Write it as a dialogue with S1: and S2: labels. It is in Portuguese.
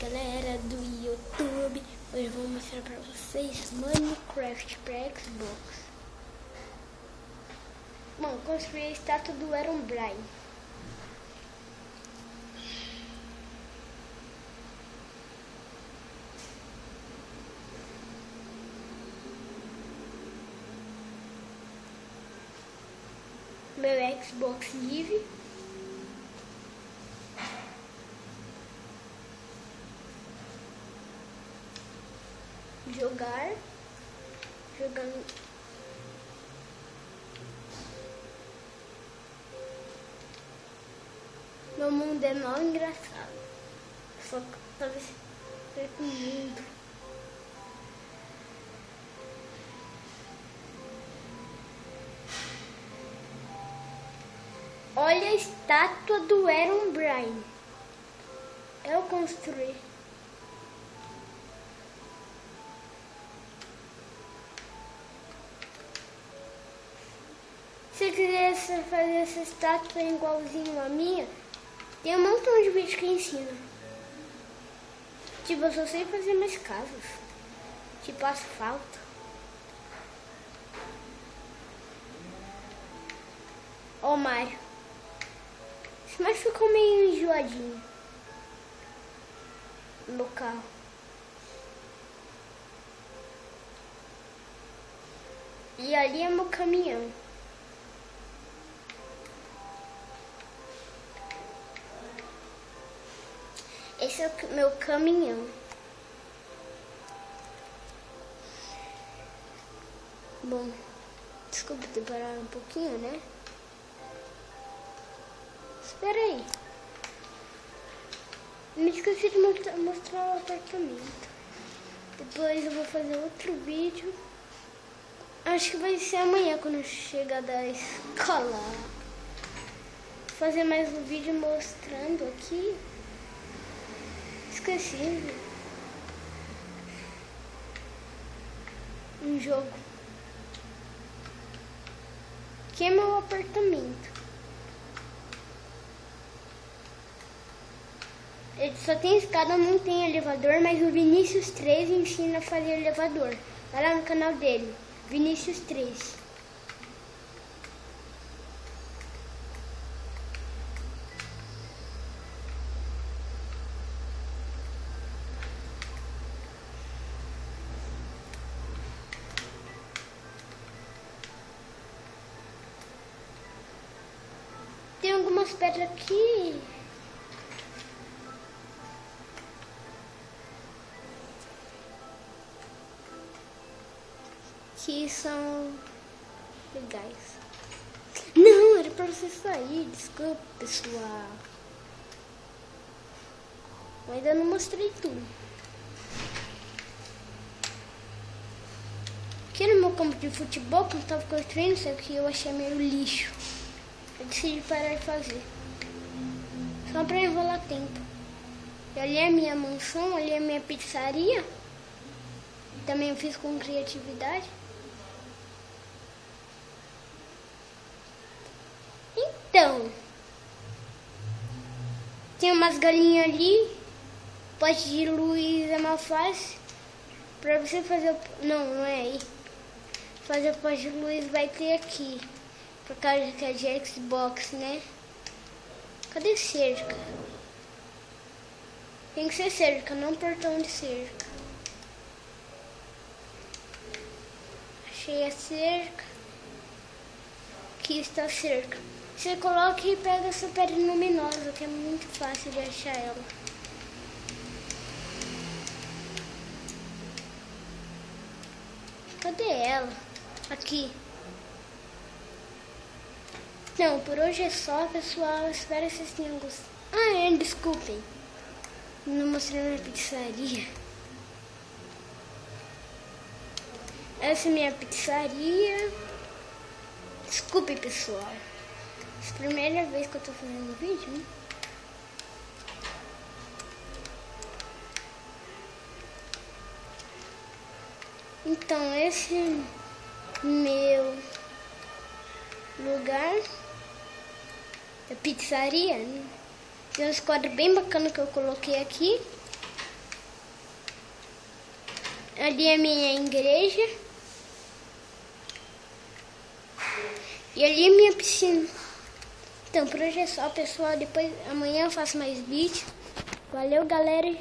S1: galera do YouTube, hoje eu vou mostrar pra vocês Minecraft pra Xbox. Bom, construí a estátua do Herobrine. Meu Xbox Live. Jogando. Meu mundo é mal engraçado. Só que talvez seja um mundo. Olha a estátua do Herobrine. Eu construí. Se quiser fazer essa estátua igualzinho a minha, tem um montão de vídeo que ensina. Tipo, eu só sei fazer mais casas. Tipo asfalto. Ó, Mario. Esse Mario ficou meio enjoadinho no carro. E ali é meu caminhão. Esse é o meu caminhão. Bom, desculpa ter parado um pouquinho, né? Espera aí. Me esqueci de mostrar o apartamento. Depois eu vou fazer outro vídeo. Acho que vai ser amanhã quando eu chegar da escola. Vou fazer mais um vídeo mostrando aqui. Esqueci. Um jogo. Aqui é meu apartamento. Ele só tem escada, não tem elevador, mas o Vinícius 3 ensina a fazer elevador. Vai lá no canal dele, Vinícius 3. Tem algumas pedras aqui. Que são legais. Não, era pra você sair. Desculpa, pessoal. Eu ainda não mostrei tudo. Aqui no meu campo de futebol, quando eu tava construindo, isso aqui eu achei meio lixo. Eu decidi parar de fazer. Só pra enrolar tempo. E ali é a minha mansão, ali é a minha pizzaria. Também eu fiz com criatividade. Então, tem umas galinhas ali. Poste de luz é mais fácil. Pra você fazer o... Não é aí. Fazer o poste de luz vai ter aqui. Por causa que é de Xbox, né? Cadê cerca? Tem que ser cerca, não portão de cerca. Achei a cerca. Aqui está a cerca. Você coloca e pega essa pedra luminosa, que é muito fácil de achar ela. Cadê ela? Aqui. Não, por hoje é só, pessoal. Espero que vocês tenham gostado. Ah, desculpem. Não mostrei minha pizzaria. Essa é minha pizzaria. Desculpe, pessoal. Essa é a primeira vez que eu tô fazendo vídeo, né? Então, esse é meu lugar. A pizzaria, né? Tem uns quadros bem bacanas que eu coloquei aqui. Ali é a minha igreja. E ali é minha piscina. Então, por hoje é só, pessoal. Depois, amanhã eu faço mais vídeo. Valeu, galera.